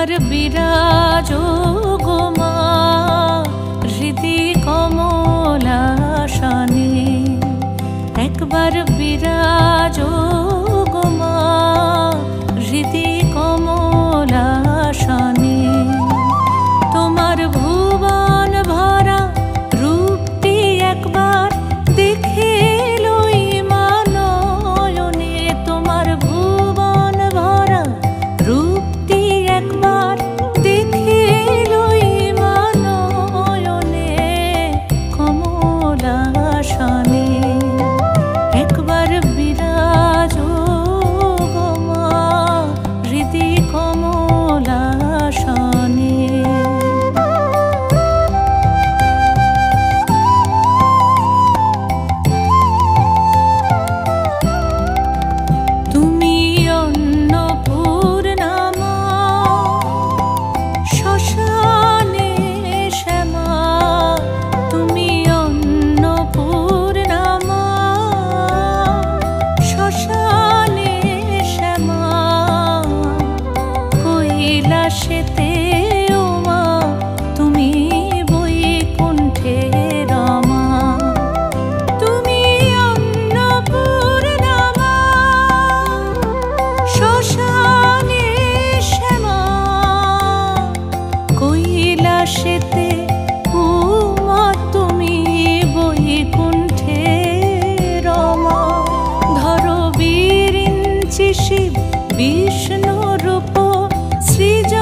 একবার বিরাজো গো মা হৃদি কমলাসনে, একবার বিরাজো গো মা হৃদি কমলাসনে। তোমার ভুবন ভরা রূপটি একবার দেখে লই মা নয়নে, তোমার ভুবন ভরা রূপটি একবার দেখে লই মা নয়নে কমলাসনে। একবার বিরাজো গো মা হৃদি কমলাসনে। তুমি অন্নপূর্ণা মা শ্মশানে শ্যামা, তুমি অন্নপূর্ণা মা শ্মশানে শ্যামা। কৈলাসেতে ও মা তুমি বৈকুণ্ঠে রমা, তুমি অন্নপূর্ণা মা শ্মশানে শ্যামা। কৈলাসেতে ও মা তুমি বৈকুণ্ঠে রমা। ধরো বিরিঞ্চি শিব বিষ্ণু রূপ সৃজন